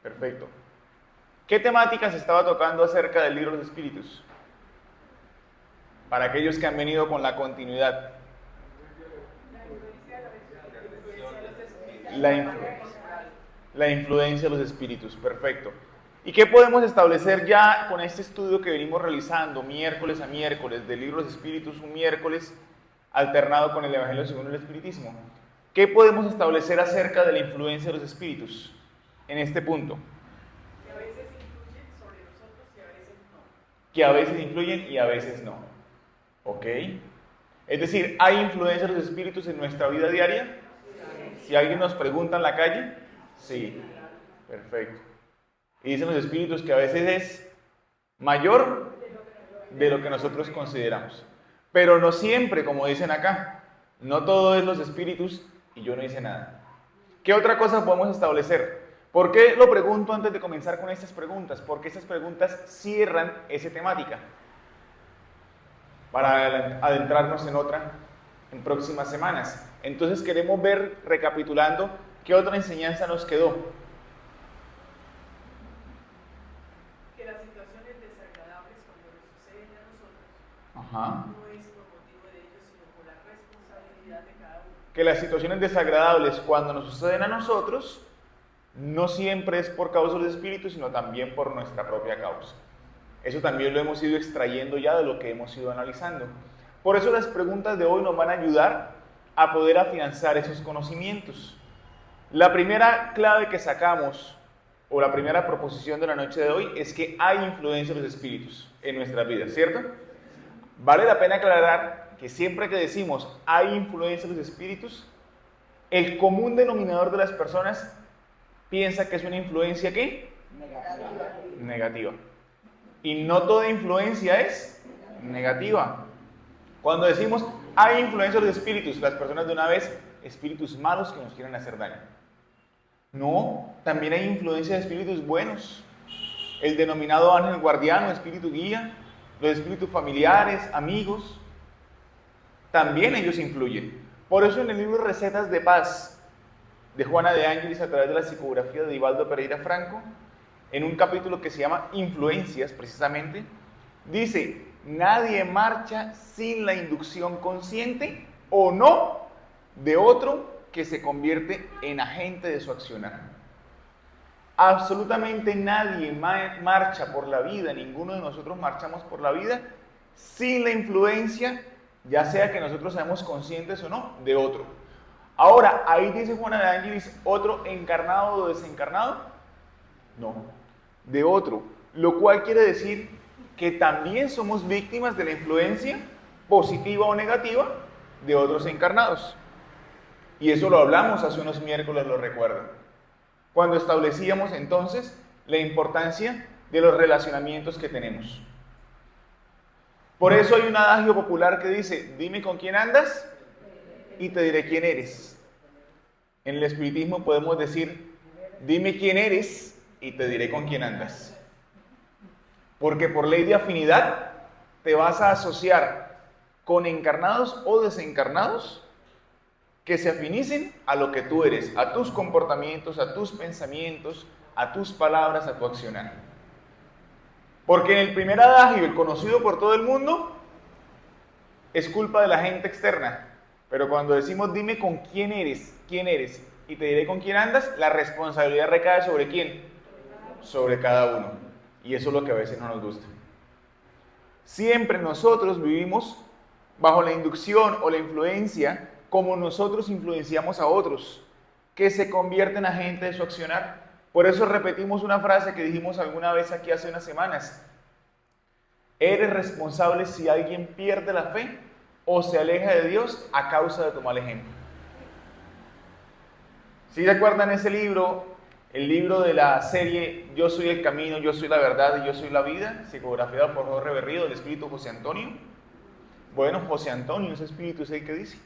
Perfecto. ¿Qué temática se estaba tocando acerca del libro de los espíritus? Para aquellos que han venido con la continuidad. La influencia de los espíritus, perfecto. ¿Y qué podemos establecer ya con este estudio que venimos realizando miércoles a miércoles del libro de los espíritus, un miércoles alternado con el Evangelio según el Espiritismo? ¿Qué podemos establecer acerca de la influencia de los espíritus en este punto? Que a veces influyen sobre nosotros y a veces no. Que a veces influyen y a veces no. ¿Ok? Es decir, ¿hay influencia de los espíritus en nuestra vida diaria? Si alguien nos pregunta en la calle, sí. Perfecto. Y dicen los espíritus que a veces es mayor de lo que nosotros consideramos. Pero no siempre, como dicen acá. No todo es los espíritus y yo no hice nada. ¿Qué otra cosa podemos establecer? ¿Por qué lo pregunto antes de comenzar con estas preguntas? Porque estas preguntas cierran esa temática para adentrarnos en otra en próximas semanas. Entonces queremos ver, recapitulando, qué otra enseñanza nos quedó. Que las situaciones desagradables cuando nos suceden a nosotros Ajá. no es por motivo de ellos, sino por la responsabilidad de cada uno. Que las situaciones desagradables cuando nos suceden a nosotros no siempre es por causa del espíritu, sino también por nuestra propia causa. Eso también lo hemos ido extrayendo ya de lo que hemos ido analizando. Por eso las preguntas de hoy nos van a ayudar a poder afianzar esos conocimientos. La primera clave que sacamos, o la primera proposición de la noche de hoy, es que hay influencia de los espíritus en nuestras vidas, ¿cierto? Vale la pena aclarar que siempre que decimos hay influencia de los espíritus, el común denominador de las personas piensa que es una influencia ¿qué? Negativa. Y no toda influencia es negativa. Cuando decimos hay influencia de los espíritus, las personas de una vez, espíritus malos que nos quieren hacer daño. No, también hay influencia de espíritus buenos. El denominado ángel guardiano, espíritu guía, los espíritus familiares, amigos, también ellos influyen. Por eso en el libro Recetas de Paz de Juana de Ángeles, a través de la psicografía de Divaldo Pereira Franco, en un capítulo que se llama Influencias, precisamente, dice: nadie marcha sin la inducción consciente o no de otro que se convierte en agente de su accionar. Absolutamente nadie marcha por la vida, ninguno de nosotros marchamos por la vida sin la influencia, ya sea que nosotros seamos conscientes o no, de otro. Ahora, ahí dice Juana de Ángeles, ¿otro encarnado o desencarnado? No, de otro. Lo cual quiere decir que también somos víctimas de la influencia, positiva o negativa, de otros encarnados. Y eso lo hablamos hace unos miércoles, lo recuerdo, cuando establecíamos entonces la importancia de los relacionamientos que tenemos. Por eso hay un adagio popular que dice: dime con quién andas y te diré quién eres. En el espiritismo podemos decir: dime quién eres y te diré con quién andas. Porque por ley de afinidad te vas a asociar con encarnados o desencarnados que se afinicen a lo que tú eres, a tus comportamientos, a tus pensamientos, a tus palabras, a tu accionar. Porque en el primer adagio, el conocido por todo el mundo, es culpa de la gente externa. Pero cuando decimos dime con quién eres y te diré con quién andas, la responsabilidad recae sobre quién, sobre cada uno. Y eso es lo que a veces no nos gusta. Siempre nosotros vivimos bajo la inducción o la influencia, como nosotros influenciamos a otros, que se convierten en agentes de su accionar. Por eso repetimos una frase que dijimos alguna vez aquí hace unas semanas: eres responsable si alguien pierde la fe o se aleja de Dios a causa de tu mal ejemplo. ¿Sí se acuerdan ese libro? El libro de la serie Yo soy el camino, yo soy la verdad y yo soy la vida, psicografiado por Jorge Berrío, del espíritu José Antonio. Bueno, José Antonio, ese espíritu es el que dice: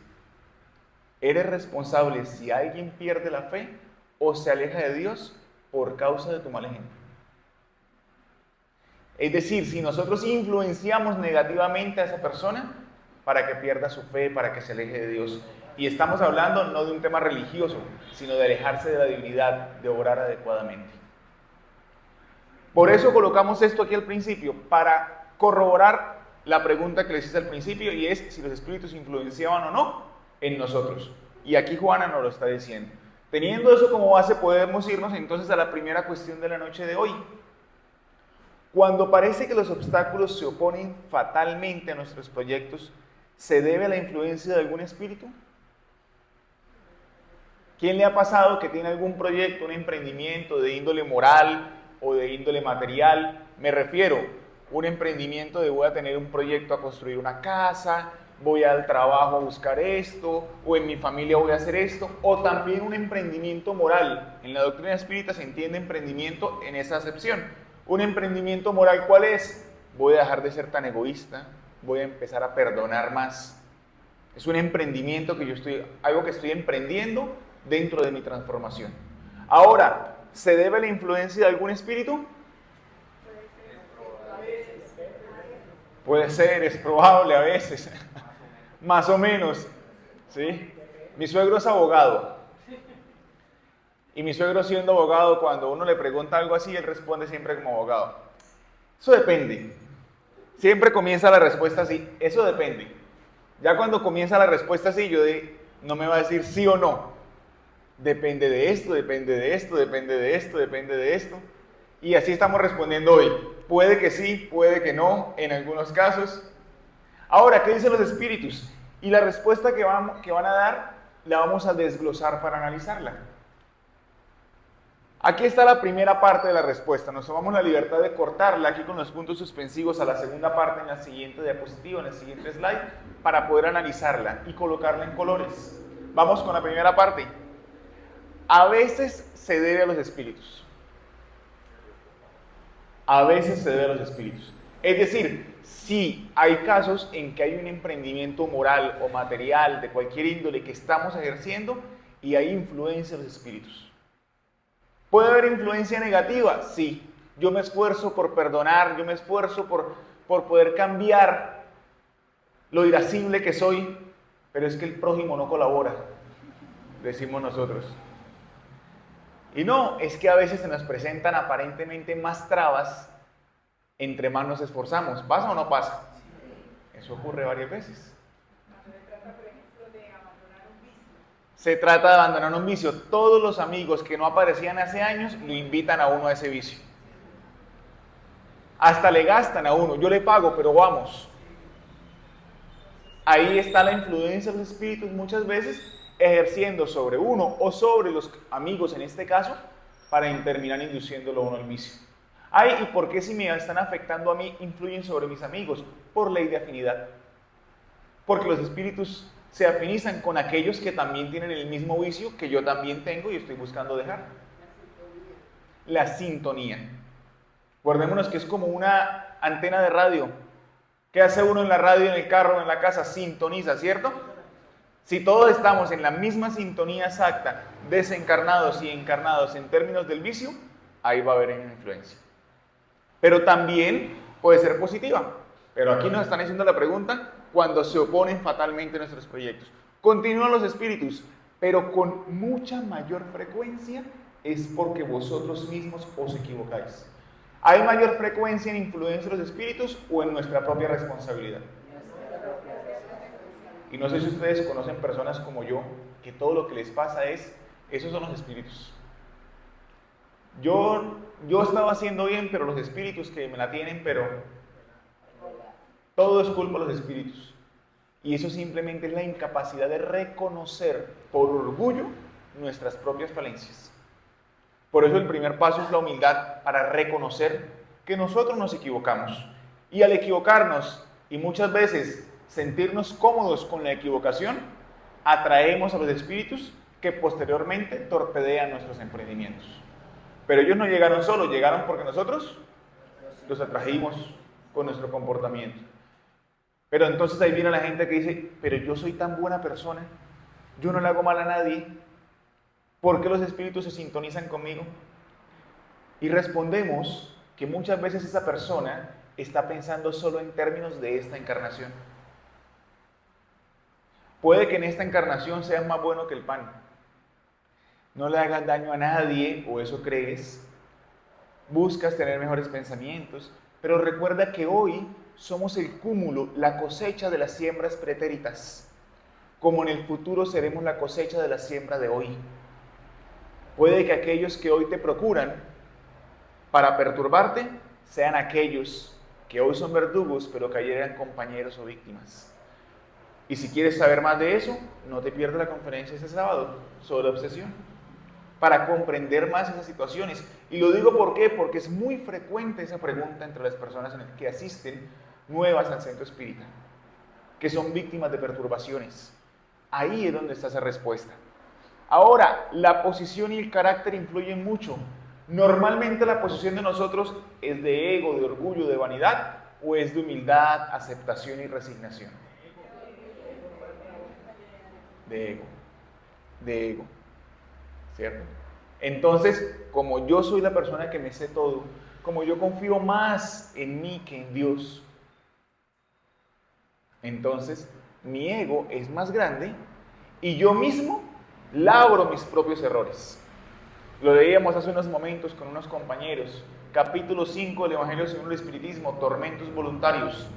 eres responsable si alguien pierde la fe o se aleja de Dios por causa de tu mal ejemplo. Es decir, si nosotros influenciamos negativamente a esa persona para que pierda su fe, para que se aleje de Dios. Y estamos hablando no de un tema religioso, sino de alejarse de la divinidad, de orar adecuadamente. Por eso colocamos esto aquí al principio, para corroborar la pregunta que les hice al principio, y es si los espíritus influenciaban o no en nosotros. Y aquí Juana nos lo está diciendo. Teniendo eso como base, podemos irnos entonces a la primera cuestión de la noche de hoy. Cuando parece que los obstáculos se oponen fatalmente a nuestros proyectos, ¿se debe a la influencia de algún espíritu? ¿Quién le ha pasado que tiene algún proyecto, un emprendimiento de índole moral o de índole material? Me refiero, un emprendimiento de voy a tener un proyecto a construir una casa, voy al trabajo a buscar esto, o en mi familia voy a hacer esto, o también un emprendimiento moral. En la doctrina espírita se entiende emprendimiento en esa acepción. Un emprendimiento moral, ¿cuál es? Voy a dejar de ser tan egoísta, voy a empezar a perdonar más. Es un emprendimiento que algo que estoy emprendiendo dentro de mi transformación. Ahora, ¿se debe a la influencia de algún espíritu? Puede ser, es probable a veces, más o menos, ¿sí? Mi suegro es abogado, y mi suegro siendo abogado, cuando uno le pregunta algo así, él responde siempre como abogado. Eso depende. Siempre comienza la respuesta así, eso depende. Ya cuando comienza la respuesta así, no me va a decir sí o no. Depende de esto, depende de esto, depende de esto, depende de esto. Y así estamos respondiendo hoy. Puede que sí, puede que no, en algunos casos. Ahora, ¿qué dicen los espíritus? Y la respuesta que van a dar, la vamos a desglosar para analizarla. Aquí está la primera parte de la respuesta. Nos tomamos la libertad de cortarla aquí con los puntos suspensivos a la segunda parte en la siguiente diapositiva, en el siguiente slide, para poder analizarla y colocarla en colores. Vamos con la primera parte. A veces se debe a los espíritus. A veces se debe a los espíritus. Es decir, sí hay casos en que hay un emprendimiento moral o material de cualquier índole que estamos ejerciendo y hay influencia de los espíritus. ¿Puede haber influencia negativa? Sí. Yo me esfuerzo por perdonar, yo me esfuerzo por poder cambiar lo irascible que soy, pero es que el prójimo no colabora, decimos nosotros. Y no, es que a veces se nos presentan aparentemente más trabas entre más nos esforzamos. ¿Pasa o no pasa? Eso ocurre varias veces. Se trata de abandonar un vicio. Todos los amigos que no aparecían hace años lo invitan a uno a ese vicio. Hasta le gastan a uno. Yo le pago, pero vamos. Ahí está la influencia de los espíritus muchas veces ejerciendo sobre uno o sobre los amigos en este caso para terminar induciéndolo a uno al vicio. Ay, ¿y por qué si me están afectando a mí influyen sobre mis amigos? Por ley de afinidad. Porque los espíritus se afinizan con aquellos que también tienen el mismo vicio que yo también tengo y estoy buscando dejar. La sintonía. Guardémonos que es como una antena de radio. ¿Qué hace uno en la radio, en el carro, en la casa? Sintoniza, ¿cierto? Si todos estamos en la misma sintonía exacta, desencarnados y encarnados en términos del vicio, ahí va a haber una influencia. Pero también puede ser positiva. Pero aquí nos están haciendo la pregunta, cuando se oponen fatalmente a nuestros proyectos. Continúan los espíritus, pero con mucha mayor frecuencia es porque vosotros mismos os equivocáis. ¿Hay mayor frecuencia en influencia de los espíritus o en nuestra propia responsabilidad? Y no sé si ustedes conocen personas como yo, que todo lo que les pasa esos son los espíritus. Yo estaba haciendo bien, pero los espíritus que me la tienen, pero todo es culpa de los espíritus. Y eso simplemente es la incapacidad de reconocer por orgullo nuestras propias falencias. Por eso el primer paso es la humildad para reconocer que nosotros nos equivocamos. Y al equivocarnos, y muchas veces sentirnos cómodos con la equivocación, atraemos a los espíritus que posteriormente torpedean nuestros emprendimientos. Pero ellos no llegaron solos, llegaron porque nosotros los atrajimos con nuestro comportamiento. Pero entonces ahí viene la gente que dice, pero yo soy tan buena persona, yo no le hago mal a nadie, ¿por qué los espíritus se sintonizan conmigo? Y respondemos que muchas veces esa persona está pensando solo en términos de esta encarnación. Puede que en esta encarnación seas más bueno que el pan. No le hagas daño a nadie, o eso crees. buscas tener mejores pensamientos, pero recuerda que hoy somos el cúmulo, la cosecha de las siembras pretéritas, como en el futuro seremos la cosecha de la siembra de hoy. Puede que aquellos que hoy te procuran para perturbarte sean aquellos que hoy son verdugos, pero que ayer eran compañeros o víctimas. Y si quieres saber más de eso, no te pierdas la conferencia este sábado sobre obsesión, para comprender más esas situaciones. Y lo digo ¿por qué? Porque es muy frecuente esa pregunta entre las personas que asisten nuevas al centro espírita, que son víctimas de perturbaciones. Ahí es donde está esa respuesta. Ahora, la posición y el carácter influyen mucho. Normalmente la posición de nosotros es de ego, de orgullo, de vanidad, o es de humildad, aceptación y resignación. De ego, ¿cierto? Entonces, como yo soy la persona que me sé todo, como yo confío más en mí que en Dios, entonces mi ego es más grande y yo mismo labro mis propios errores. Lo leíamos hace unos momentos con unos compañeros, capítulo 5 del Evangelio según el Espiritismo, tormentos voluntarios.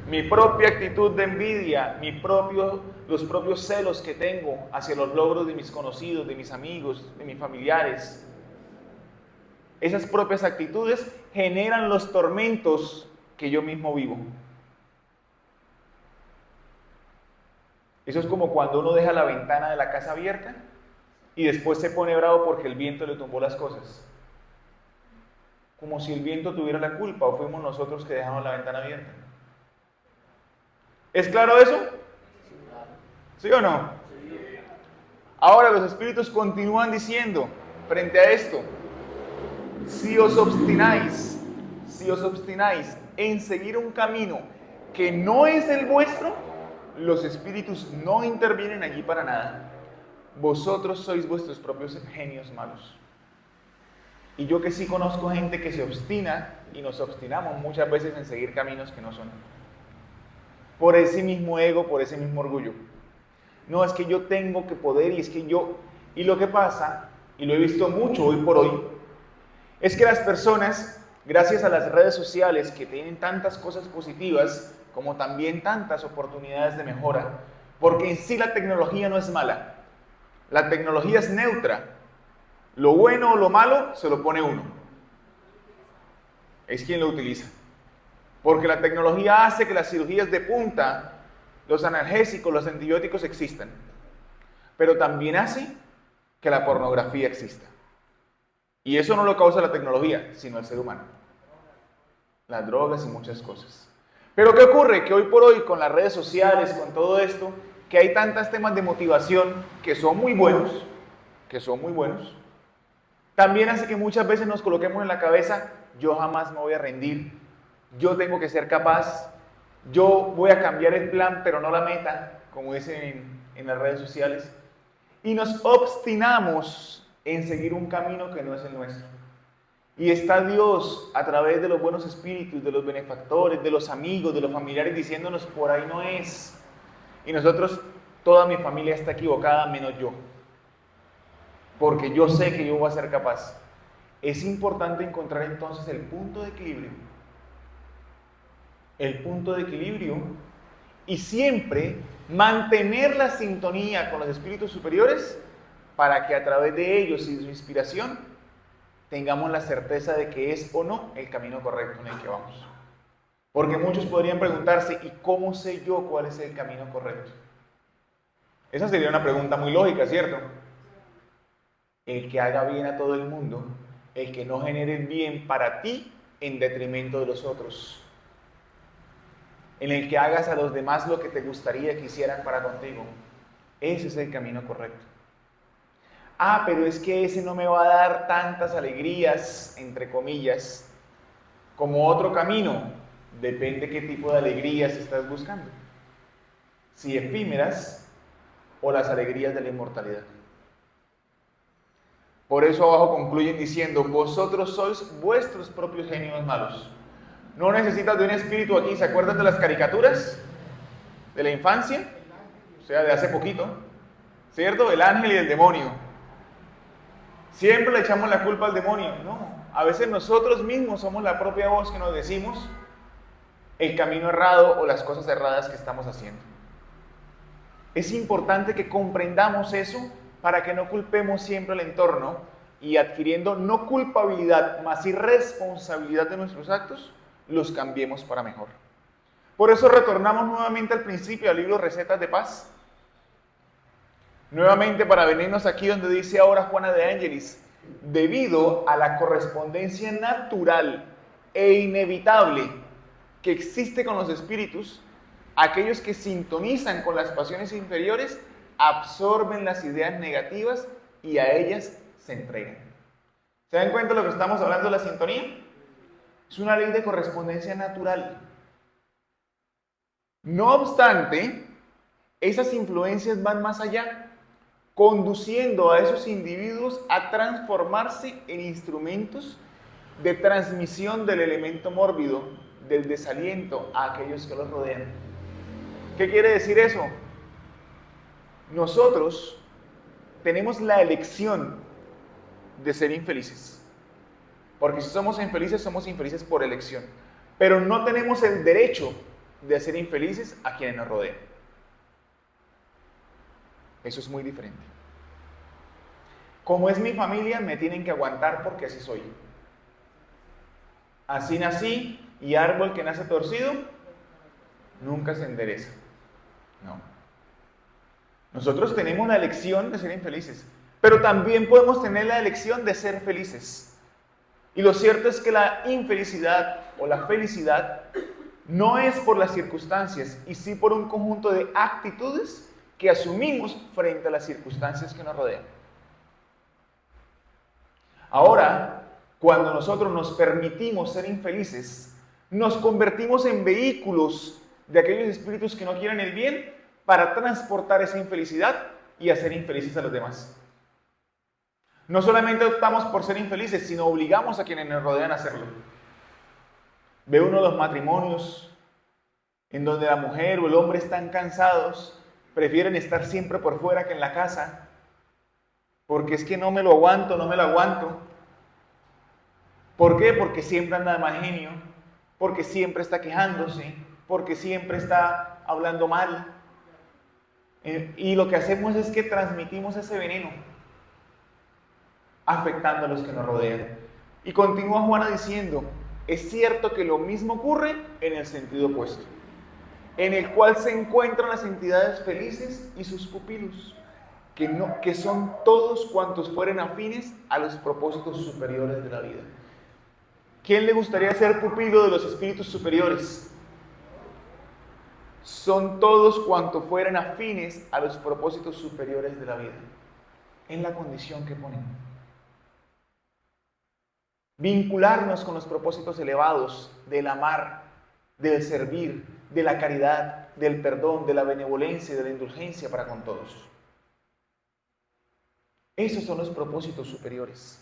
Mi propia actitud de envidia, los propios celos que tengo hacia los logros de mis conocidos, de mis amigos, de mis familiares. Esas propias actitudes generan los tormentos que yo mismo vivo. Eso es como cuando uno deja la ventana de la casa abierta y después se pone bravo porque el viento le tumbó las cosas. Como si el viento tuviera la culpa o fuimos nosotros que dejamos la ventana abierta. ¿Es claro eso? ¿Sí o no? Ahora los espíritus continúan diciendo frente a esto: si os obstináis en seguir un camino que no es el vuestro, los espíritus no intervienen allí para nada. Vosotros sois vuestros propios genios malos. Y yo que sí conozco gente que se obstina y nos obstinamos muchas veces en seguir caminos que no son. Por ese mismo ego, por ese mismo orgullo. No, es que yo tengo que poder y es que yo... Y lo que pasa, y lo he visto mucho hoy por hoy, es que las personas, gracias a las redes sociales que tienen tantas cosas positivas, como también tantas oportunidades de mejora, porque en sí la tecnología no es mala. La tecnología es neutra. Lo bueno o lo malo se lo pone uno. Es quien lo utiliza. Porque la tecnología hace que las cirugías de punta, los analgésicos, los antibióticos existan. Pero también hace que la pornografía exista. Y eso no lo causa la tecnología, sino el ser humano. Las drogas y muchas cosas. Pero ¿qué ocurre? Que hoy por hoy, con las redes sociales, con todo esto, que hay tantos temas de motivación que son muy buenos, también hace que muchas veces nos coloquemos en la cabeza: yo jamás me voy a rendir, yo tengo que ser capaz, yo voy a cambiar el plan pero no la meta, como dicen en las redes sociales, y nos obstinamos en seguir un camino que no es el nuestro. Y está Dios a través de los buenos espíritus, de los benefactores, de los amigos, de los familiares, diciéndonos: por ahí no es. Y nosotros, toda mi familia está equivocada menos yo, porque yo sé que yo voy a ser capaz. Es importante encontrar entonces el punto de equilibrio. El punto de equilibrio, y siempre mantener la sintonía con los espíritus superiores para que a través de ellos y de su inspiración tengamos la certeza de que es o no el camino correcto en el que vamos. Porque muchos podrían preguntarse: ¿y cómo sé yo cuál es el camino correcto? Esa sería una pregunta muy lógica, ¿cierto? El que haga bien a todo el mundo, el que no genere el bien para ti en detrimento de los otros, en el que hagas a los demás lo que te gustaría que hicieran para contigo. Ese es el camino correcto. Ah, pero es que ese no me va a dar tantas alegrías, entre comillas, como otro camino. Depende qué tipo de alegrías estás buscando. Si efímeras o las alegrías de la inmortalidad. Por eso abajo concluyen diciendo: vosotros sois vuestros propios genios malos. No necesitas de un espíritu aquí. ¿Se acuerdan de las caricaturas de la infancia? O sea, de hace poquito, ¿cierto? El ángel y el demonio. Siempre le echamos la culpa al demonio. No, A veces nosotros mismos somos la propia voz que nos decimos el camino errado o las cosas erradas que estamos haciendo. Es importante que comprendamos eso para que no culpemos siempre al entorno y adquiriendo no culpabilidad, más sí responsabilidad de nuestros actos, los cambiemos para mejor. Por eso retornamos nuevamente al principio al libro Recetas de Paz. Nuevamente para venirnos aquí donde dice ahora Juana de Ángelis, debido a la correspondencia natural e inevitable que existe con los espíritus, aquellos que sintonizan con las pasiones inferiores absorben las ideas negativas y a ellas se entregan. ¿Se dan cuenta de lo que estamos hablando de la sintonía? Es una ley de correspondencia natural. No obstante, esas influencias van más allá, conduciendo a esos individuos a transformarse en instrumentos de transmisión del elemento mórbido, del desaliento a aquellos que los rodean. ¿Qué quiere decir eso? Nosotros tenemos la elección de ser infelices. Porque si somos infelices por elección. Pero no tenemos el derecho de ser infelices a quienes nos rodean. Eso es muy diferente. Como es mi familia, me tienen que aguantar porque así soy. Así nací y árbol que nace torcido nunca se endereza. No. Nosotros tenemos la elección de ser infelices, pero también podemos tener la elección de ser felices. Y lo cierto es que la infelicidad o la felicidad no es por las circunstancias, y sí por un conjunto de actitudes que asumimos frente a las circunstancias que nos rodean. Ahora, cuando nosotros nos permitimos ser infelices, nos convertimos en vehículos de aquellos espíritus que no quieren el bien para transportar esa infelicidad y hacer infelices a los demás. No solamente optamos por ser infelices, sino obligamos a quienes nos rodean a hacerlo. Ve uno los matrimonios en donde la mujer o el hombre están cansados, prefieren estar siempre por fuera que en la casa, porque es que no me lo aguanto, no me lo aguanto. ¿Por qué? Porque siempre anda de mal genio, porque siempre está quejándose, porque siempre está hablando mal. Y lo que hacemos es que transmitimos ese veneno, afectando a los que nos rodean. Y continúa Juana diciendo, es cierto que lo mismo ocurre en el sentido opuesto, en el cual se encuentran las entidades felices y sus pupilos, que son todos cuantos fueren afines a los propósitos superiores de la vida. ¿Quién le gustaría ser pupilo de los espíritus superiores? Son todos cuantos fueran afines a los propósitos superiores de la vida, en la condición que ponen. Vincularnos con los propósitos elevados del amar, del servir, de la caridad, del perdón, de la benevolencia y de la indulgencia para con todos. Esos son los propósitos superiores.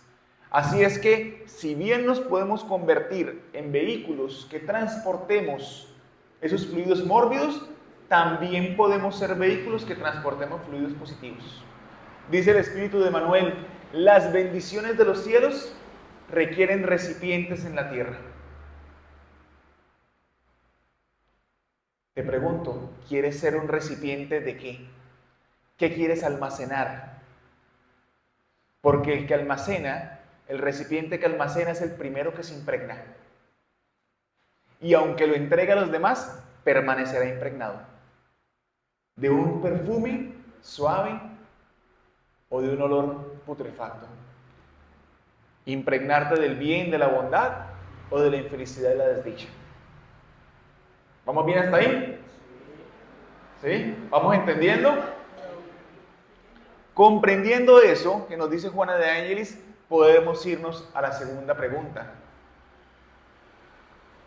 Así es que, si bien nos podemos convertir en vehículos que transportemos esos fluidos mórbidos, también podemos ser vehículos que transportemos fluidos positivos. Dice el Espíritu de Manuel, las bendiciones de los cielos requieren recipientes en la tierra. Te pregunto, ¿quieres ser un recipiente de qué? ¿Qué quieres almacenar? Porque el que almacena, el recipiente que almacena es el primero que se impregna. Y aunque lo entregue a los demás, permanecerá impregnado. De un perfume suave o de un olor putrefacto. Impregnarte del bien, de la bondad o de la infelicidad y la desdicha. ¿Vamos bien hasta ahí? ¿Sí? ¿Vamos entendiendo? Comprendiendo eso que nos dice Juana de Ángelis, podemos irnos a la segunda pregunta.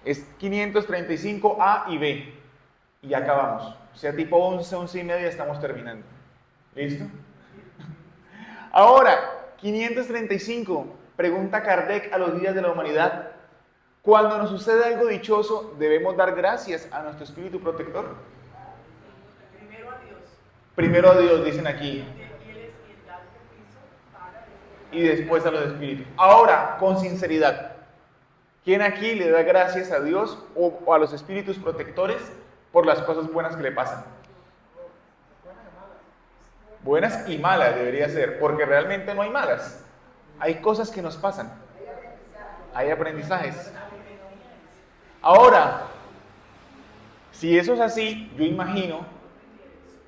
Es 535A y B. Y ya acabamos. O sea, tipo 11, 11 y media estamos terminando. ¿Listo? Ahora, 535. Pregunta Kardec a los días de la humanidad. Cuando nos sucede algo dichoso, ¿debemos dar gracias a nuestro espíritu protector? Primero a Dios. Primero a Dios, dicen aquí. Él es quien da el permiso para y después a los espíritus. Ahora, con sinceridad, ¿quién aquí le da gracias a Dios o a los espíritus protectores por las cosas buenas que le pasan? Buenas y malas debería ser, porque realmente no hay malas. Hay cosas que nos pasan. Hay aprendizajes. Ahora, si eso es así, yo imagino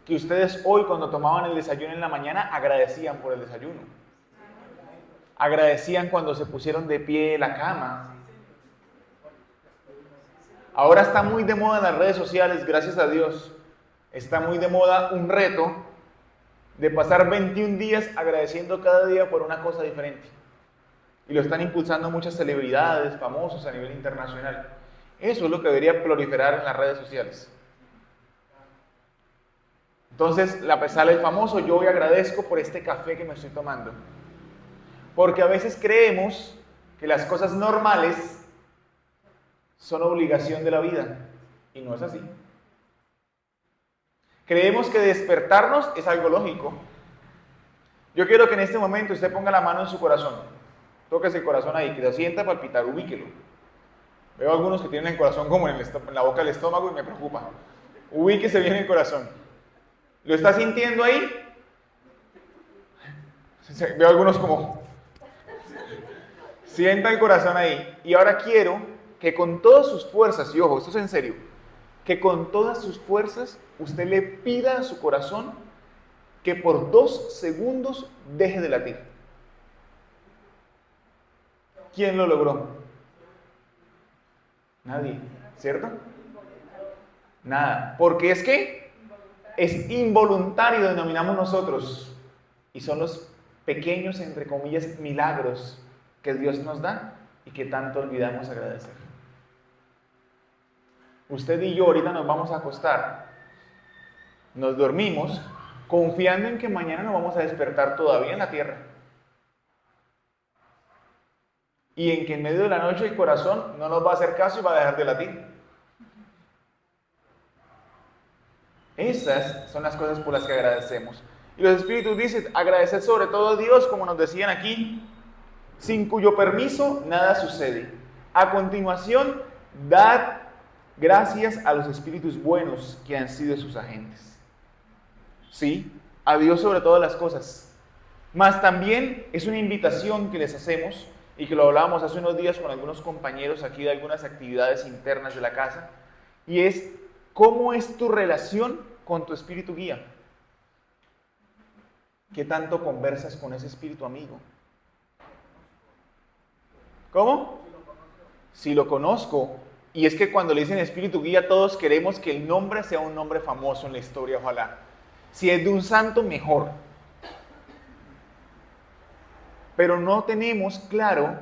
que ustedes hoy cuando tomaban el desayuno en la mañana agradecían por el desayuno. Agradecían cuando se pusieron de pie en la cama. Ahora está muy de moda en las redes sociales, gracias a Dios. Está muy de moda un reto de pasar 21 días agradeciendo cada día por una cosa diferente. Y lo están impulsando muchas celebridades, famosos a nivel internacional. Eso es lo que debería proliferar en las redes sociales. Entonces, sale el famoso, yo hoy agradezco por este café que me estoy tomando. Porque a veces creemos que las cosas normales son obligación de la vida. Y no es así. Creemos que despertarnos es algo lógico. Yo quiero que en este momento usted ponga la mano en su corazón. Tóquese el corazón ahí, que se sienta a palpitar, ubíquelo. Veo algunos que tienen el corazón como en la boca del estómago y me preocupa. Ubíquese bien el corazón. ¿Lo está sintiendo ahí? Veo algunos como... Sienta el corazón ahí. Y ahora quiero que con todas sus fuerzas, y ojo, esto es en serio, que con todas sus fuerzas usted le pida a su corazón que por 2 segundos deje de latir. ¿Quién lo logró? Nadie, ¿cierto? Nada, porque es que es involuntario, denominamos nosotros, y son los pequeños, entre comillas, milagros que Dios nos da y que tanto olvidamos agradecer. Usted y yo ahorita nos vamos a acostar, nos dormimos, confiando en que mañana nos vamos a despertar todavía en la tierra. Y en que en medio de la noche el corazón no nos va a hacer caso y va a dejar de latir. Esas son las cosas por las que agradecemos. Y los espíritus dicen, agradecer sobre todo a Dios, como nos decían aquí, sin cuyo permiso nada sucede. A continuación, dad gracias a los espíritus buenos que han sido sus agentes. Sí, a Dios sobre todas las cosas. Mas también es una invitación que les hacemos, y que lo hablábamos hace unos días con algunos compañeros aquí de algunas actividades internas de la casa, y es, ¿cómo es tu relación con tu espíritu guía? ¿Qué tanto conversas con ese espíritu amigo? ¿Cómo? Si lo conozco. Y es que cuando le dicen espíritu guía, todos queremos que el nombre sea un nombre famoso en la historia, ojalá. Si es de un santo, mejor. Pero no tenemos claro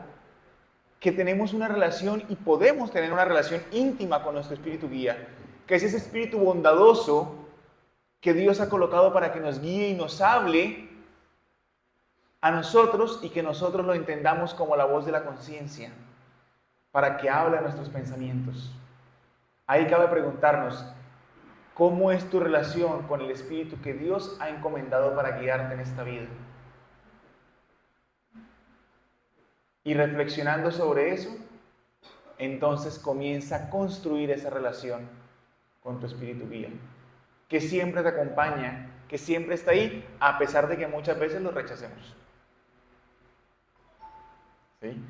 que tenemos una relación y podemos tener una relación íntima con nuestro espíritu guía, que es ese espíritu bondadoso que Dios ha colocado para que nos guíe y nos hable a nosotros y que nosotros lo entendamos como la voz de la conciencia, para que hable a nuestros pensamientos. Ahí cabe preguntarnos, ¿cómo es tu relación con el espíritu que Dios ha encomendado para guiarte en esta vida? Y reflexionando sobre eso, entonces comienza a construir esa relación con tu espíritu guía, que siempre te acompaña, que siempre está ahí, a pesar de que muchas veces lo rechacemos. ¿Sí?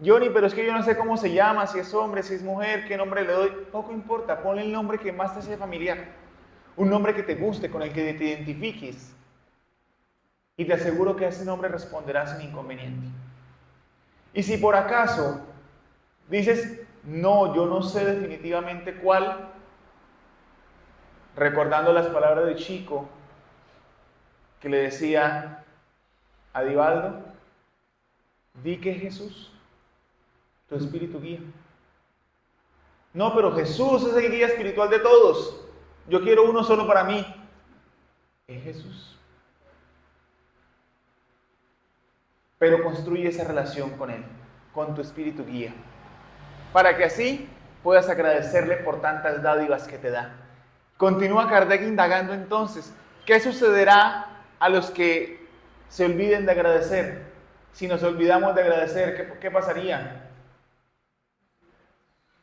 Johnny, pero es que yo no sé cómo se llama, si es hombre, si es mujer, qué nombre le doy. Poco importa, ponle el nombre que más te sea familiar. Un nombre que te guste, con el que te identifiques. Y te aseguro que a ese nombre responderás sin inconveniente. Y si por acaso dices, no, yo no sé definitivamente cuál, recordando las palabras de Chico, que le decía a Divaldo, di que Jesús, tu espíritu guía. No, pero Jesús es el guía espiritual de todos. Yo quiero uno solo para mí. Es Jesús. Pero construye esa relación con Él, con tu espíritu guía, para que así puedas agradecerle por tantas dádivas que te da. Continúa Kardec indagando entonces, ¿qué sucederá a los que se olviden de agradecer? Si nos olvidamos de agradecer, ¿qué pasaría?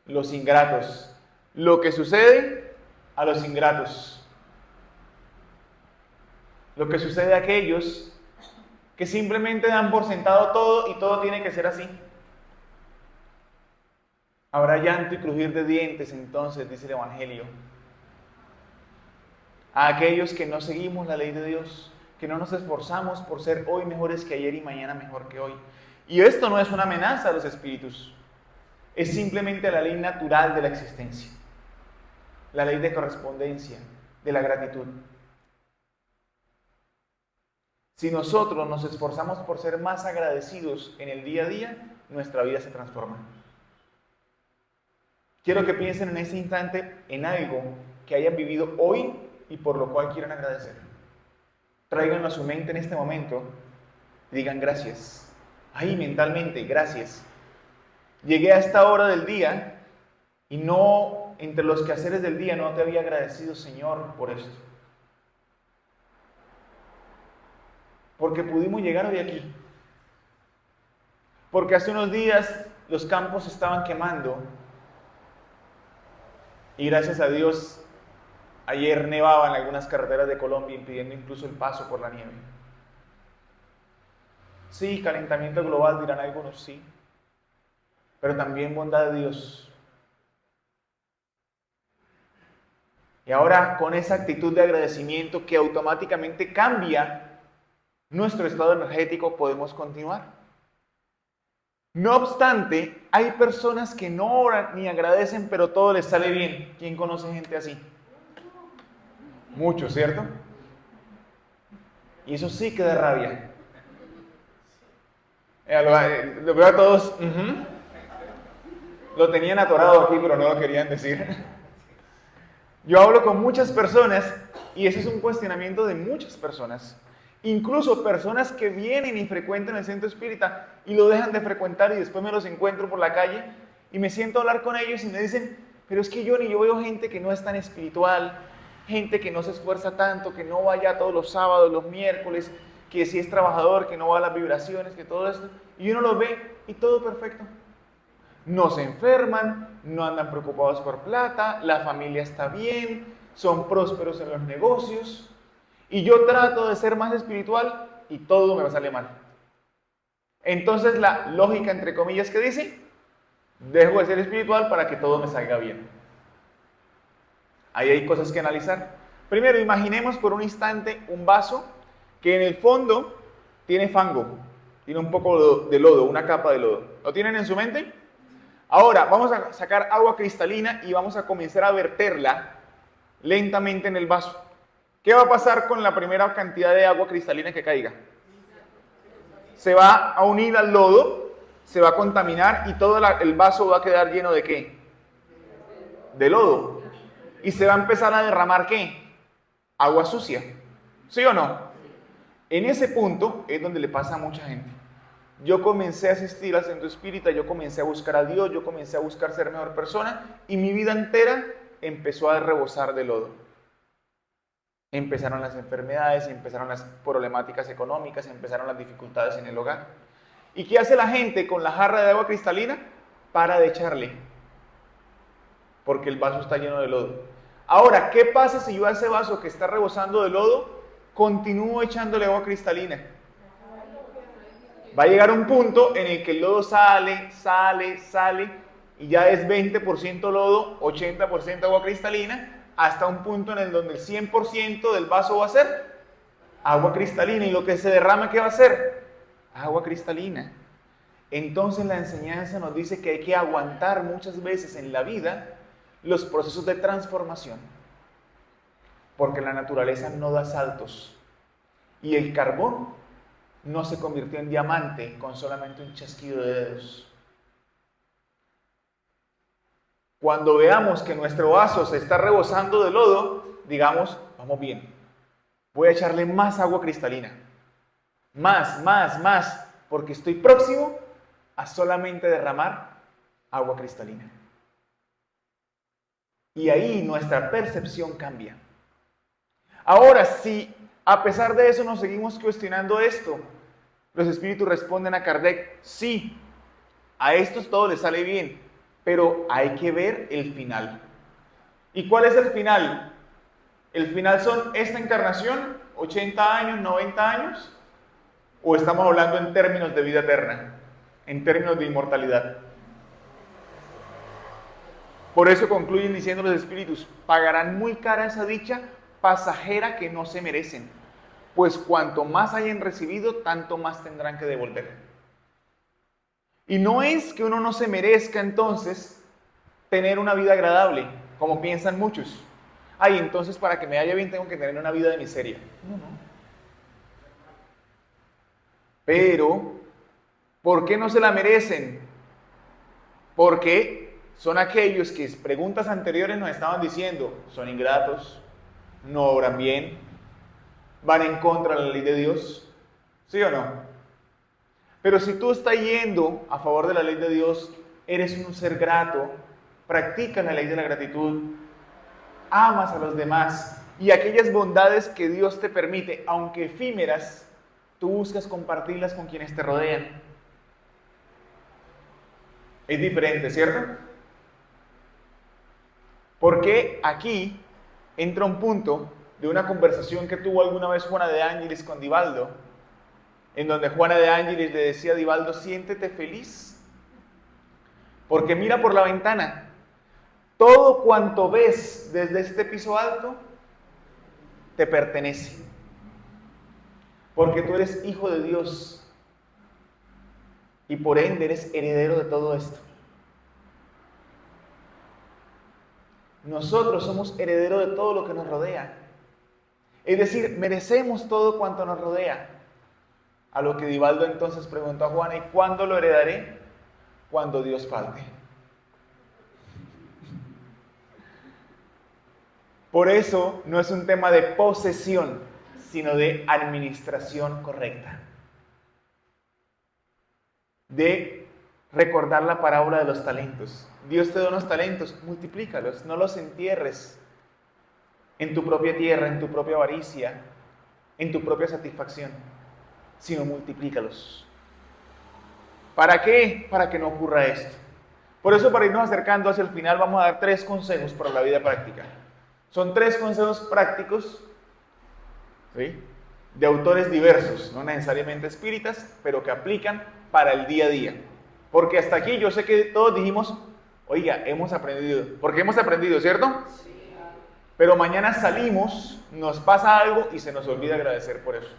Los ingratos. Lo que sucede a los ingratos. Lo que sucede a aquellos que simplemente dan por sentado todo y todo tiene que ser así. Habrá llanto y crujir de dientes, entonces, dice el Evangelio. A aquellos que no seguimos la ley de Dios, que no nos esforzamos por ser hoy mejores que ayer y mañana mejor que hoy. Y esto no es una amenaza a los espíritus, es simplemente la ley natural de la existencia, la ley de correspondencia, de la gratitud. Si nosotros nos esforzamos por ser más agradecidos en el día a día, nuestra vida se transforma. Quiero que piensen en ese instante en algo que hayan vivido hoy y por lo cual quieran agradecer. Tráiganlo a su mente en este momento y digan gracias. Ahí mentalmente, gracias. Llegué a esta hora del día y no, entre los quehaceres del día, no te había agradecido, Señor, por esto. Porque pudimos llegar hoy aquí. Porque hace unos días los campos se estaban quemando y gracias a Dios ayer nevaba en algunas carreteras de Colombia, impidiendo incluso el paso por la nieve. Sí, calentamiento global, dirán algunos, sí. Pero también bondad de Dios. Y ahora con esa actitud de agradecimiento que automáticamente cambia nuestro estado energético, podemos continuar. No obstante, hay personas que no oran ni agradecen, pero todo les sale bien. ¿Quién conoce gente así? Muchos, ¿cierto? Y eso sí que da rabia. Lo veo a todos. Lo tenían atorado aquí, pero no lo querían decir. Yo hablo con muchas personas y ese es un cuestionamiento de muchas personas. Incluso personas que vienen y frecuentan el centro espírita y lo dejan de frecuentar y después me los encuentro por la calle y me siento a hablar con ellos y me dicen, pero es que yo veo gente que no es tan espiritual, gente que no se esfuerza tanto, que no vaya todos los sábados, los miércoles, que si es trabajador, que no va a las vibraciones, que todo esto, y uno los ve y todo perfecto. No se enferman, no andan preocupados por plata, la familia está bien, son prósperos en los negocios. Y yo trato de ser más espiritual y todo me sale mal. Entonces la lógica, entre comillas, que dice, dejo de ser espiritual para que todo me salga bien. Ahí hay cosas que analizar. Primero, imaginemos por un instante un vaso que en el fondo tiene fango, tiene un poco de lodo, una capa de lodo. ¿Lo tienen en su mente? Ahora vamos a sacar agua cristalina y vamos a comenzar a verterla lentamente en el vaso. ¿Qué va a pasar con la primera cantidad de agua cristalina que caiga? Se va a unir al lodo, se va a contaminar y todo el vaso va a quedar lleno ¿de qué? De lodo. Y se va a empezar a derramar ¿qué? Agua sucia. ¿Sí o no? En ese punto es donde le pasa a mucha gente. Yo comencé a asistir al centro espírita, yo comencé a buscar a Dios, yo comencé a buscar ser mejor persona y mi vida entera empezó a rebosar de lodo. Empezaron las enfermedades, empezaron las problemáticas económicas, empezaron las dificultades en el hogar. ¿Y qué hace la gente con la jarra de agua cristalina? Para de echarle, porque el vaso está lleno de lodo. Ahora, ¿qué pasa si yo a ese vaso que está rebosando de lodo continúo echándole agua cristalina? Va a llegar un punto en el que el lodo sale y ya es 20% lodo, 80% agua cristalina, hasta un punto en el donde el 100% del vaso va a ser agua cristalina y lo que se derrame, ¿qué va a ser? Agua cristalina. Entonces la enseñanza nos dice que hay que aguantar muchas veces en la vida los procesos de transformación, porque la naturaleza no da saltos y el carbón no se convirtió en diamante con solamente un chasquido de dedos. Cuando veamos que nuestro vaso se está rebosando de lodo, digamos, vamos bien, voy a echarle más agua cristalina, más, porque estoy próximo a solamente derramar agua cristalina. Y ahí nuestra percepción cambia. Ahora, si a pesar de eso nos seguimos cuestionando esto, Los espíritus responden a Kardec, sí, a estos todo les sale bien, pero hay que ver el final. ¿Y cuál es el final? ¿El final son esta encarnación, 80 años, 90 años? ¿O estamos hablando en términos de vida eterna, en términos de inmortalidad? Por eso concluyen diciendo los espíritus, pagarán muy cara esa dicha pasajera que no se merecen, pues cuanto más hayan recibido, tanto más tendrán que devolver. Y no es que uno no se merezca entonces tener una vida agradable, como piensan muchos. Ay, entonces para que me vaya bien tengo que tener una vida de miseria. No, no. Pero, ¿por qué no se la merecen? Porque son aquellos que preguntas anteriores nos estaban diciendo, son ingratos, no obran bien, van en contra de la ley de Dios, ¿sí o no? Pero si tú estás yendo a favor de la ley de Dios, eres un ser grato, practicas la ley de la gratitud, amas a los demás y aquellas bondades que Dios te permite, aunque efímeras, tú buscas compartirlas con quienes te rodean. Es diferente, ¿cierto? Porque aquí entra un punto de una conversación que tuvo alguna vez Juana de Ángeles con Divaldo, en donde Juana de Ángeles le decía a Divaldo, siéntete feliz, porque mira por la ventana, todo cuanto ves desde este piso alto te pertenece, porque tú eres hijo de Dios y por ende eres heredero de todo esto. Nosotros somos herederos de todo lo que nos rodea. Es decir, merecemos todo cuanto nos rodea. A lo que Divaldo entonces preguntó a Juana, ¿y cuándo lo heredaré? Cuando Dios falte. Por eso no es un tema de posesión, sino de administración correcta. De recordar la parábola de los talentos. Dios te da unos talentos, multiplícalos, no los entierres en tu propia tierra, en tu propia avaricia, en tu propia satisfacción, sino multiplícalos. ¿Para qué? Para que no ocurra esto. Por eso, para irnos acercando hacia el final, vamos a dar 3 consejos para la vida práctica. Son 3 consejos prácticos, ¿sí?, de autores diversos, no necesariamente espíritas, pero que aplican para el día a día. Porque hasta aquí yo sé que todos dijimos, oiga, hemos aprendido, porque hemos aprendido, ¿cierto? Sí. Pero mañana salimos, nos pasa algo y se nos olvida agradecer por eso.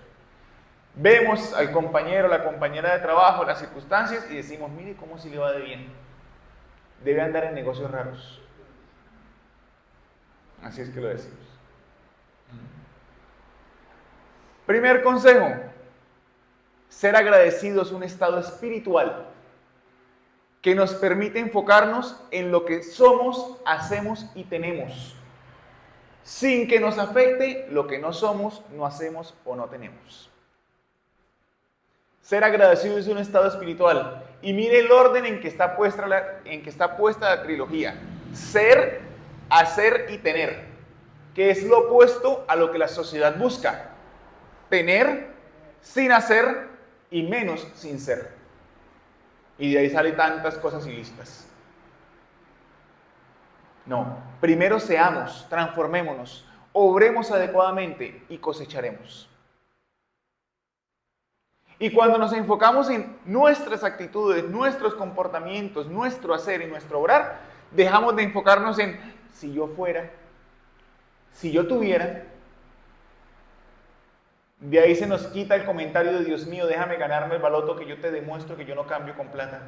Vemos al compañero, la compañera de trabajo, las circunstancias y decimos, mire cómo si le va de bien. Debe andar en negocios raros. Así es que lo decimos. Primer consejo, ser agradecido es un estado espiritual que nos permite enfocarnos en lo que somos, hacemos y tenemos, sin que nos afecte lo que no somos, no hacemos o no tenemos. Ser agradecido es un estado espiritual. Y mire el orden en que está puesta la trilogía. Ser, hacer y tener, que es lo opuesto a lo que la sociedad busca. Tener sin hacer y menos sin ser. Y de ahí salen tantas cosas ilícitas. No, primero seamos, transformémonos, obremos adecuadamente y cosecharemos. Y cuando nos enfocamos en nuestras actitudes, nuestros comportamientos, nuestro hacer y nuestro obrar, dejamos de enfocarnos en si yo fuera, si yo tuviera. De ahí se nos quita el comentario de Dios mío, déjame ganarme el baloto que yo te demuestro que yo no cambio con plata.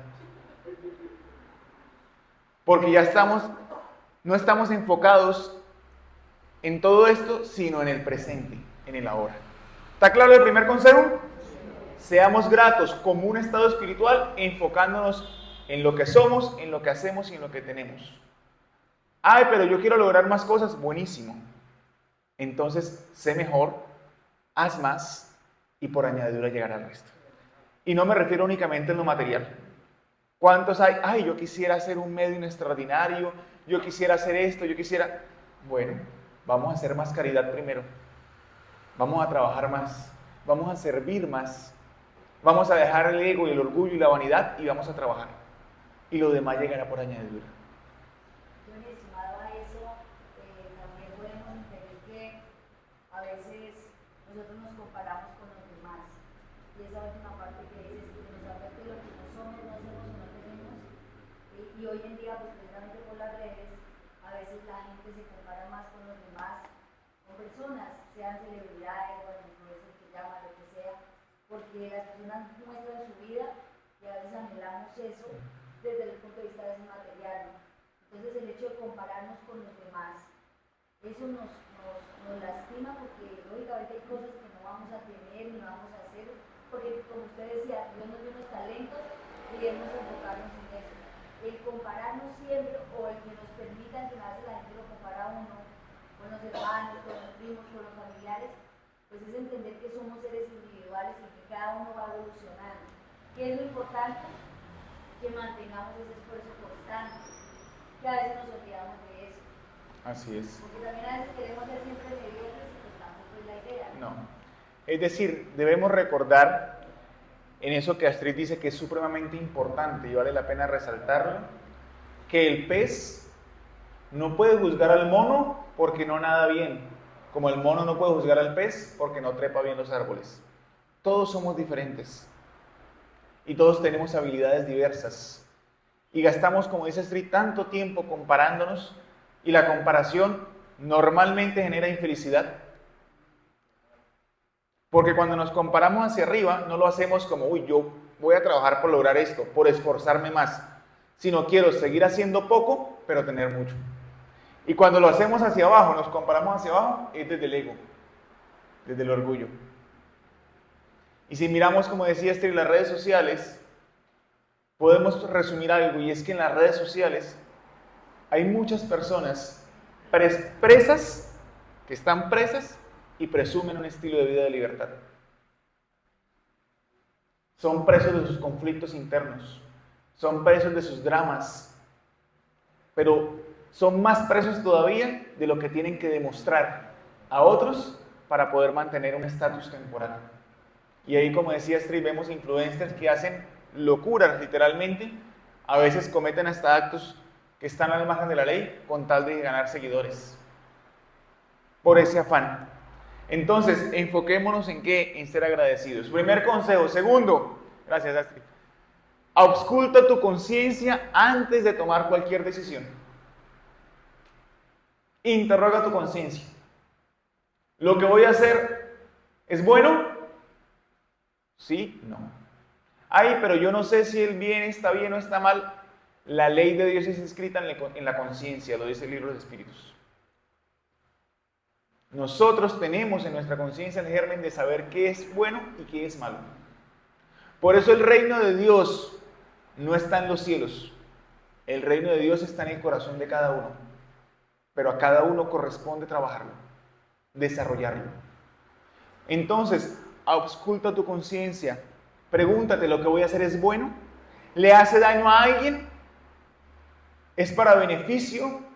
Porque ya no estamos enfocados en todo esto, sino en el presente, en el ahora. ¿Está claro el primer consejo? Seamos gratos como un estado espiritual, enfocándonos en lo que somos, en lo que hacemos y en lo que tenemos. Ay, pero yo quiero lograr más cosas. Buenísimo. Entonces, sé mejor, haz más y por añadidura llegar al resto. Y no me refiero únicamente a lo material. ¿Cuántos hay? Ay, yo quisiera ser un medium extraordinario, yo quisiera hacer esto, yo quisiera... Bueno, vamos a hacer más caridad primero. Vamos a trabajar más, vamos a servir más. Vamos a dejar el ego y el orgullo y la vanidad y vamos a trabajar. Y lo demás llegará por añadidura. Yo, mi estimado, a eso también podemos entender que a veces nosotros nos comparamos con los demás. Y esa última parte que dices, que nos habla de lo que no somos, no hacemos y no tenemos. Y hoy en día, pues precisamente por las redes, a veces la gente se compara más con los demás, con personas, sean celebridades o influencers que llaman, lo que sea, porque las personas muestran su vida y a veces anhelamos eso desde el punto de vista de ese material. Entonces el hecho de compararnos con los demás, eso nos lastima porque lógicamente hay cosas que no vamos a tener ni vamos a hacer, porque como usted decía, Dios nos dio unos talentos y debemos enfocarnos en eso. El compararnos siempre o el que nos permitan que a veces la gente lo compara a uno, con los hermanos, con los primos, con los familiares, pues es entender que somos seres individuales y que cada uno va evolucionando. ¿Qué es lo importante? Que mantengamos ese esfuerzo constante, que a veces nos olvidamos de eso. Así es. Porque también a veces queremos ser siempre mediocres y pues tampoco es la idea. No. Es decir, debemos recordar en eso que Astrid dice que es supremamente importante y vale la pena resaltarlo, que el pez no puede juzgar al mono porque no nada bien, como el mono no puede juzgar al pez porque no trepa bien los árboles. Todos somos diferentes y todos tenemos habilidades diversas y gastamos, como dice Astrid, tanto tiempo comparándonos y la comparación normalmente genera infelicidad. Porque cuando nos comparamos hacia arriba, no lo hacemos como, uy, yo voy a trabajar por lograr esto, por esforzarme más, sino quiero seguir haciendo poco, pero tener mucho. Y cuando lo hacemos hacia abajo, nos comparamos hacia abajo, es desde el ego, desde el orgullo. Y si miramos, como decía Esther, las redes sociales, podemos resumir algo, y es que en las redes sociales hay muchas personas presas, que están presas, y presumen un estilo de vida de libertad. Son presos de sus conflictos internos, son presos de sus dramas, pero son más presos todavía de lo que tienen que demostrar a otros para poder mantener un estatus temporal. Y ahí, como decía Astrid, vemos influencers que hacen locuras literalmente, a veces cometen hasta actos que están al margen de la ley con tal de ganar seguidores, por ese afán. Entonces, enfoquémonos en qué, en ser agradecidos. Primer consejo. Segundo, gracias Astrid, ausculta tu conciencia antes de tomar cualquier decisión. Interroga tu conciencia. ¿Lo que voy a hacer es bueno? Sí, no. Ay, pero yo no sé si el bien está bien o está mal. La ley de Dios es escrita en la conciencia, lo dice el libro de los Espíritus. Nosotros tenemos en nuestra conciencia el germen de saber qué es bueno y qué es malo. Por eso el reino de Dios no está en los cielos. El reino de Dios está en el corazón de cada uno. Pero a cada uno corresponde trabajarlo, desarrollarlo. Entonces, ausculta tu conciencia. Pregúntate, ¿lo que voy a hacer es bueno? ¿Le hace daño a alguien? ¿Es para beneficio?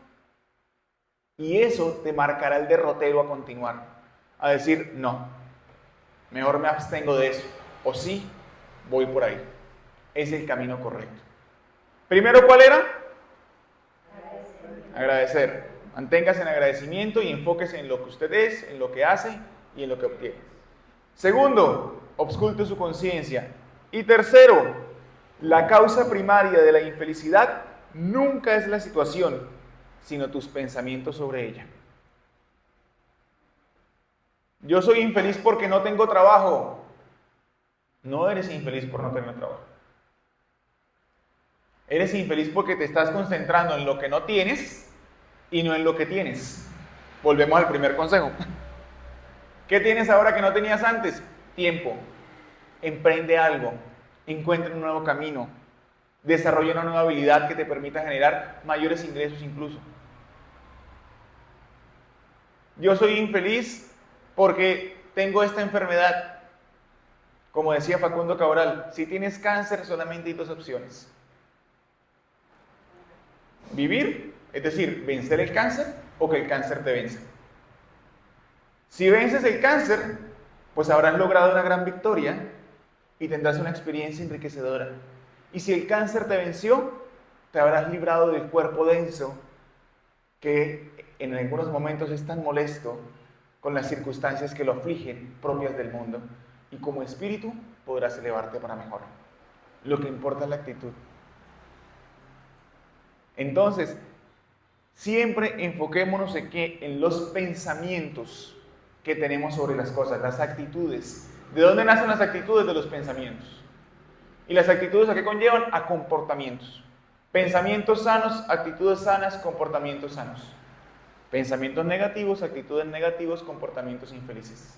Y eso te marcará el derrotero a continuar, a decir, no, mejor me abstengo de eso, o sí, voy por ahí. Es el camino correcto. Primero, ¿cuál era? Agradecer. Manténgase en agradecimiento y enfóquese en lo que usted es, en lo que hace y en lo que obtiene. Segundo, ausculte su conciencia. Y tercero, la causa primaria de la infelicidad nunca es la situación, sino tus pensamientos sobre ella. Yo soy infeliz porque no tengo trabajo. No eres infeliz por no tener trabajo. Eres infeliz porque te estás concentrando en lo que no tienes y no en lo que tienes. Volvemos al primer consejo. ¿Qué tienes ahora que no tenías antes? Tiempo. Emprende algo. Encuentra un nuevo camino. Desarrolla una nueva habilidad que te permita generar mayores ingresos incluso. Yo soy infeliz porque tengo esta enfermedad. Como decía Facundo Cabral, si tienes cáncer solamente hay dos opciones. Vivir, es decir, vencer el cáncer o que el cáncer te venza. Si vences el cáncer, pues habrás logrado una gran victoria y tendrás una experiencia enriquecedora. Y si el cáncer te venció, te habrás librado del cuerpo denso que en algunos momentos es tan molesto con las circunstancias que lo afligen propias del mundo. Y como espíritu podrás elevarte para mejor. Lo que importa es la actitud. Entonces, siempre enfoquémonos en los pensamientos que tenemos sobre las cosas, las actitudes. ¿De dónde nacen las actitudes? De los pensamientos. ¿Y las actitudes a qué conllevan? A comportamientos. Pensamientos sanos, actitudes sanas, comportamientos sanos. Pensamientos negativos, actitudes negativas, comportamientos infelices.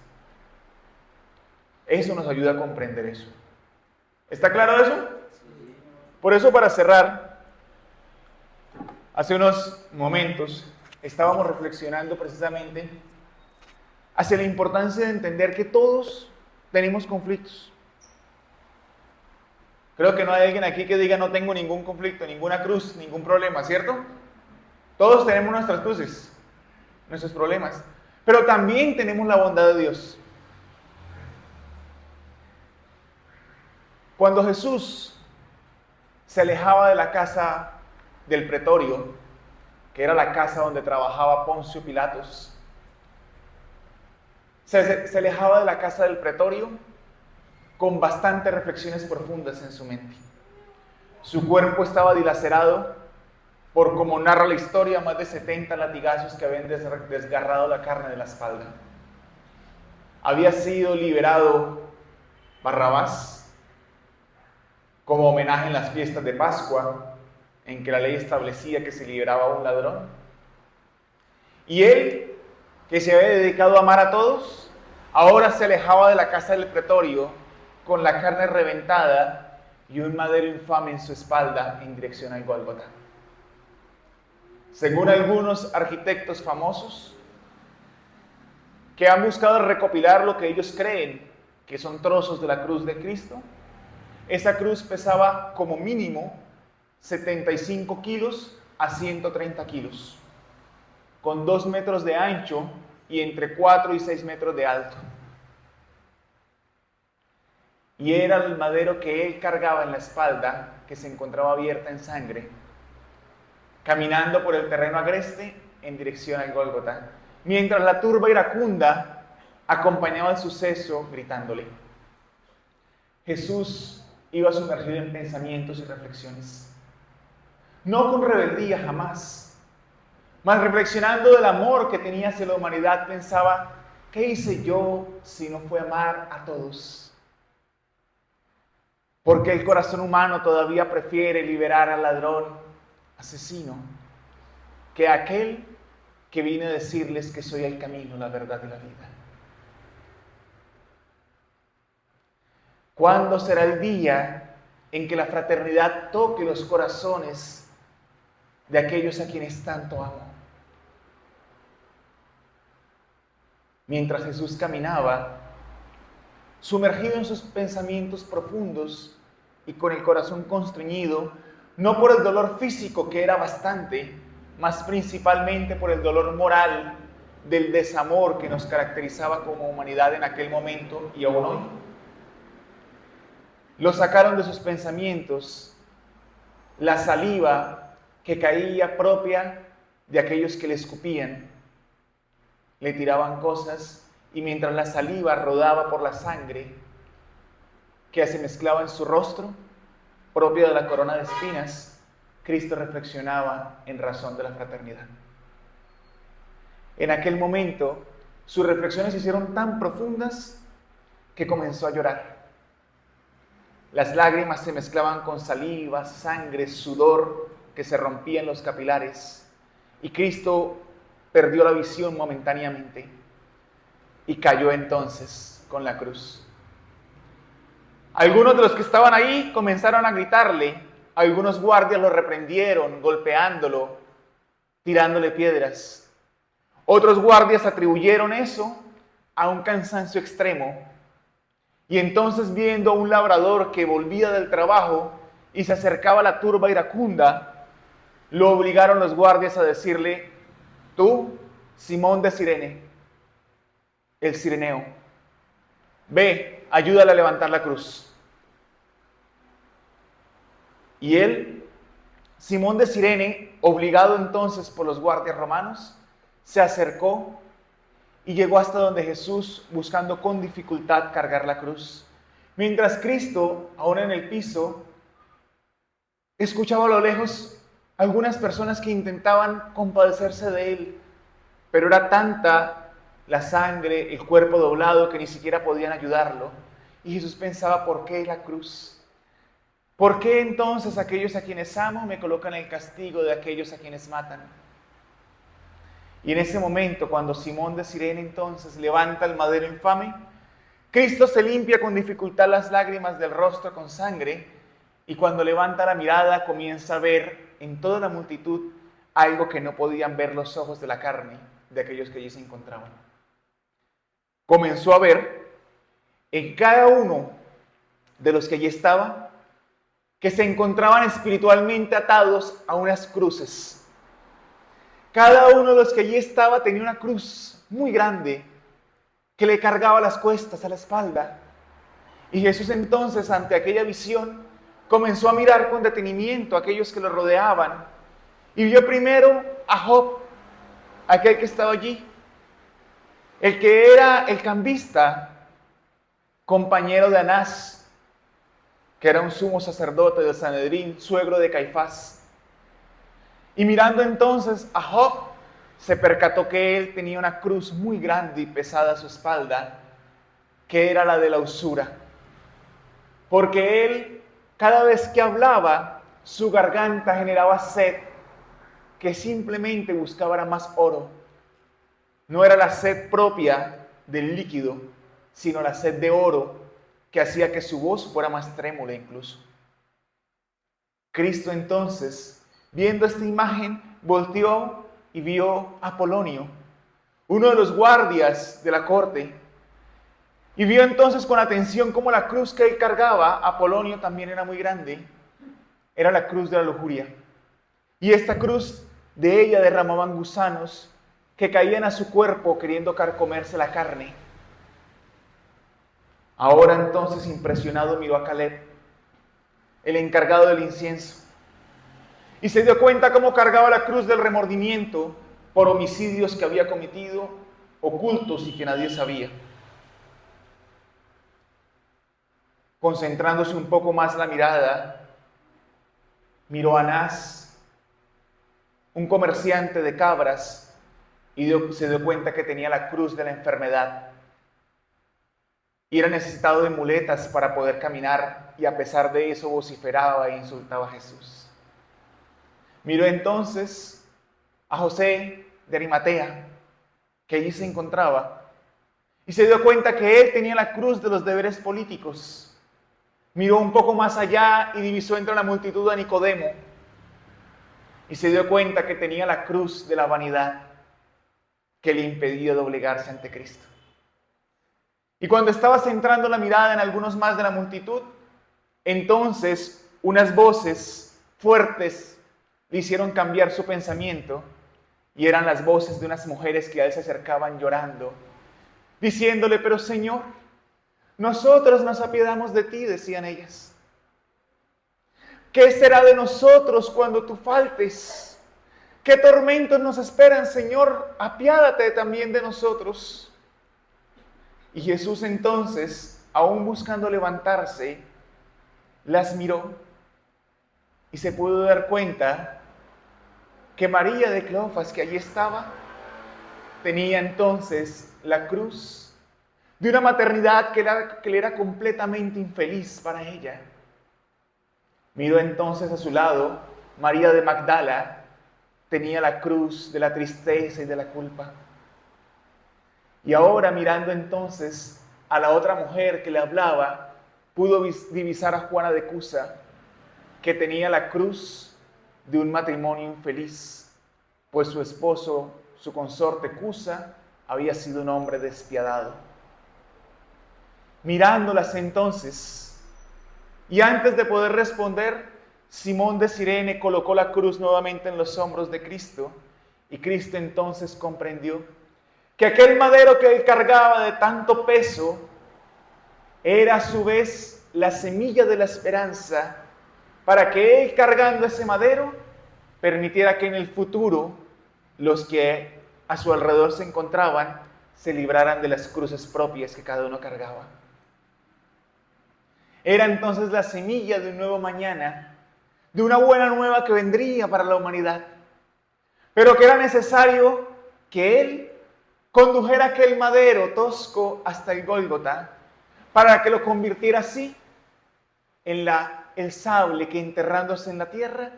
Eso nos ayuda a comprender eso. ¿Está claro eso? Por eso, para cerrar, hace unos momentos estábamos reflexionando precisamente hacia la importancia de entender que todos tenemos conflictos. Creo que no hay alguien aquí que diga no tengo ningún conflicto, ninguna cruz, ningún problema, ¿cierto? Todos tenemos nuestras cruces, nuestros problemas, pero también tenemos la bondad de Dios. Cuando Jesús se alejaba de la casa del pretorio, que era la casa donde trabajaba Poncio Pilatos, se alejaba de la casa del pretorio con bastantes reflexiones profundas en su mente. Su cuerpo estaba dilacerado por, como narra la historia, más de 70 latigazos que habían desgarrado la carne de la espalda. Había sido liberado Barrabás como homenaje en las fiestas de Pascua, en que la ley establecía que se liberaba a un ladrón. Y él, que se había dedicado a amar a todos, ahora se alejaba de la casa del pretorio con la carne reventada y un madero infame en su espalda en dirección al Gólgota. Según algunos arquitectos famosos que han buscado recopilar lo que ellos creen que son trozos de la cruz de Cristo, esa cruz pesaba como mínimo 75 kilos a 130 kilos, con 2 metros de ancho y entre 4 y 6 metros de alto. Y era el madero que él cargaba en la espalda, que se encontraba abierta en sangre, caminando por el terreno agreste en dirección al Gólgota, mientras la turba iracunda acompañaba el suceso gritándole. Jesús iba sumergido en pensamientos y reflexiones, no con rebeldía jamás, mas reflexionando del amor que tenía hacia la humanidad, pensaba, ¿qué hice yo si no fue amar a todos? Porque el corazón humano todavía prefiere liberar al ladrón, asesino, que aquel que vine a decirles que soy el camino, la verdad y la vida. ¿Cuándo será el día en que la fraternidad toque los corazones de aquellos a quienes tanto amo? Mientras Jesús caminaba, sumergido en sus pensamientos profundos y con el corazón constreñido, no por el dolor físico, que era bastante, mas principalmente por el dolor moral del desamor que nos caracterizaba como humanidad en aquel momento y aún hoy. Lo sacaron de sus pensamientos la saliva que caía propia de aquellos que le escupían, le tiraban cosas, y mientras la saliva rodaba por la sangre que se mezclaba en su rostro, propia de la corona de espinas, Cristo reflexionaba en razón de la fraternidad. En aquel momento, sus reflexiones se hicieron tan profundas que comenzó a llorar. Las lágrimas se mezclaban con saliva, sangre, sudor que se rompía en los capilares, y Cristo perdió la visión momentáneamente y cayó entonces con la cruz. Algunos de los que estaban ahí comenzaron a gritarle, algunos guardias lo reprendieron, golpeándolo, tirándole piedras. Otros guardias atribuyeron eso a un cansancio extremo. Y entonces, viendo a un labrador que volvía del trabajo y se acercaba a la turba iracunda, lo obligaron los guardias a decirle, tú, Simón de Cirene, el cireneo, ve, ayúdale a levantar la cruz. Y él, Simón de Cirene, obligado entonces por los guardias romanos, se acercó y llegó hasta donde Jesús, buscando con dificultad cargar la cruz. Mientras Cristo, aún en el piso, escuchaba a lo lejos algunas personas que intentaban compadecerse de él, pero era tanta la sangre, el cuerpo doblado, que ni siquiera podían ayudarlo. Y Jesús pensaba, ¿por qué la cruz? ¿Por qué entonces aquellos a quienes amo me colocan el castigo de aquellos a quienes matan? Y en ese momento, cuando Simón de Cirene entonces levanta el madero infame, Cristo se limpia con dificultad las lágrimas del rostro con sangre, y cuando levanta la mirada comienza a ver en toda la multitud algo que no podían ver los ojos de la carne de aquellos que allí se encontraban. Comenzó a ver en cada uno de los que allí estaba que se encontraban espiritualmente atados a unas cruces. Cada uno de los que allí estaba tenía una cruz muy grande que le cargaba las cuestas, a la espalda. Y Jesús entonces, ante aquella visión, comenzó a mirar con detenimiento a aquellos que lo rodeaban. Y vio primero a Job, aquel que estaba allí, el que era el cambista, compañero de Anás, que era un sumo sacerdote del Sanedrín, suegro de Caifás. Y mirando entonces a Job, se percató que él tenía una cruz muy grande y pesada a su espalda, que era la de la usura. Porque él, cada vez que hablaba, su garganta generaba sed, que simplemente buscaba más oro. No era la sed propia del líquido, sino la sed de oro, que hacía que su voz fuera más trémula incluso. Cristo entonces, viendo esta imagen, volteó y vio a Apolonio, uno de los guardias de la corte, y vio entonces con atención cómo la cruz que él cargaba, Apolonio, también era muy grande, era la cruz de la lujuria. Y esta cruz, de ella derramaban gusanos que caían a su cuerpo queriendo carcomerse la carne. Ahora entonces, impresionado, miró a Caleb, el encargado del incienso, y se dio cuenta cómo cargaba la cruz del remordimiento por homicidios que había cometido, ocultos y que nadie sabía. Concentrándose un poco más la mirada, miró a Anás, un comerciante de cabras, y se dio cuenta que tenía la cruz de la enfermedad. Y era necesitado de muletas para poder caminar, y a pesar de eso vociferaba e insultaba a Jesús. Miró entonces a José de Arimatea, que allí se encontraba, y se dio cuenta que él tenía la cruz de los deberes políticos. Miró un poco más allá y divisó entre la multitud a Nicodemo, y se dio cuenta que tenía la cruz de la vanidad, que le impedía doblegarse ante Cristo. Y cuando estaba centrando la mirada en algunos más de la multitud, entonces unas voces fuertes le hicieron cambiar su pensamiento, y eran las voces de unas mujeres que a él se acercaban llorando, diciéndole: pero Señor, nosotros nos apiadamos de ti, decían ellas. ¿Qué será de nosotros cuando tú faltes? ¿Qué tormentos nos esperan, Señor? Apiádate también de nosotros. Y Jesús entonces, aún buscando levantarse, las miró y se pudo dar cuenta que María de Cleofas, que allí estaba, tenía entonces la cruz de una maternidad que le era completamente infeliz para ella. Miró entonces a su lado, María de Magdala tenía la cruz de la tristeza y de la culpa. Y ahora, mirando entonces a la otra mujer que le hablaba, pudo divisar a Juana de Cusa, que tenía la cruz de un matrimonio infeliz, pues su esposo, su consorte Cusa, había sido un hombre despiadado. Mirándolas entonces, y antes de poder responder, Simón de Cirene colocó la cruz nuevamente en los hombros de Cristo, y Cristo entonces comprendió que aquel madero que él cargaba de tanto peso era a su vez la semilla de la esperanza para que Él, cargando ese madero, permitiera que en el futuro los que a su alrededor se encontraban se libraran de las cruces propias que cada uno cargaba. Era entonces la semilla de un nuevo mañana, de una buena nueva que vendría para la humanidad, pero que era necesario que Él condujera aquel madero tosco hasta el Gólgota, para que lo convirtiera así en el sable que, enterrándose en la tierra,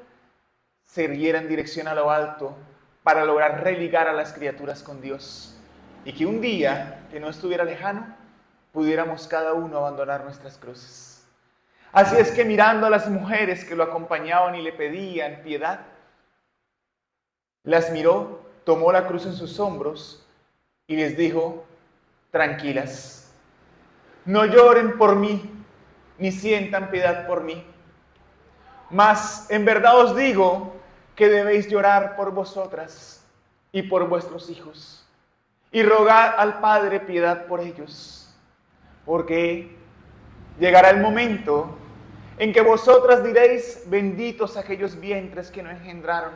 se irguiera en dirección a lo alto para lograr religar a las criaturas con Dios, y que un día, que no estuviera lejano, pudiéramos cada uno abandonar nuestras cruces. Así es que, mirando a las mujeres que lo acompañaban y le pedían piedad, las miró, tomó la cruz en sus hombros y les dijo: tranquilas, no lloren por mí, ni sientan piedad por mí. Mas en verdad os digo que debéis llorar por vosotras y por vuestros hijos, y rogad al Padre piedad por ellos, porque llegará el momento en que vosotras diréis: benditos aquellos vientres que no engendraron,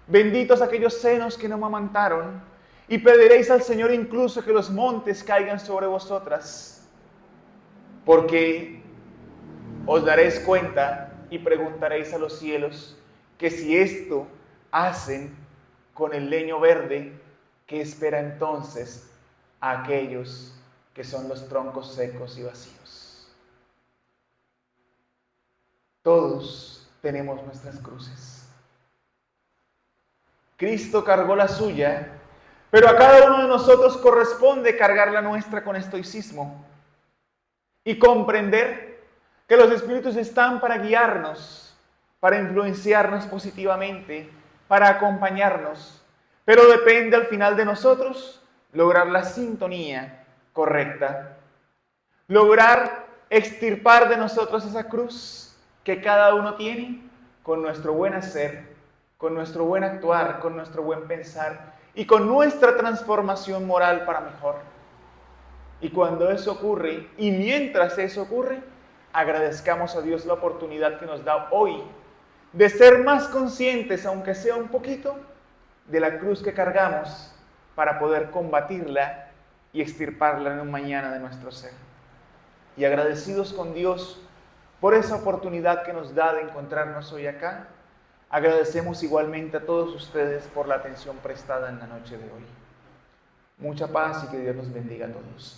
benditos aquellos senos que no amamantaron, y pediréis al Señor incluso que los montes caigan sobre vosotras, porque os daréis cuenta y preguntaréis a los cielos que si esto hacen con el leño verde, ¿qué espera entonces a aquellos que son los troncos secos y vacíos? Todos tenemos nuestras cruces. Cristo cargó la suya, pero a cada uno de nosotros corresponde cargar la nuestra con estoicismo y comprender que los espíritus están para guiarnos, para influenciarnos positivamente, para acompañarnos, pero depende al final de nosotros lograr la sintonía correcta, lograr extirpar de nosotros esa cruz que cada uno tiene con nuestro buen hacer, con nuestro buen actuar, con nuestro buen pensar y con nuestra transformación moral para mejor. Y cuando eso ocurre, y mientras eso ocurre, agradezcamos a Dios la oportunidad que nos da hoy de ser más conscientes, aunque sea un poquito, de la cruz que cargamos para poder combatirla y extirparla en un mañana de nuestro ser. Y agradecidos con Dios por esa oportunidad que nos da de encontrarnos hoy acá, agradecemos igualmente a todos ustedes por la atención prestada en la noche de hoy. Mucha paz y que Dios nos bendiga a todos.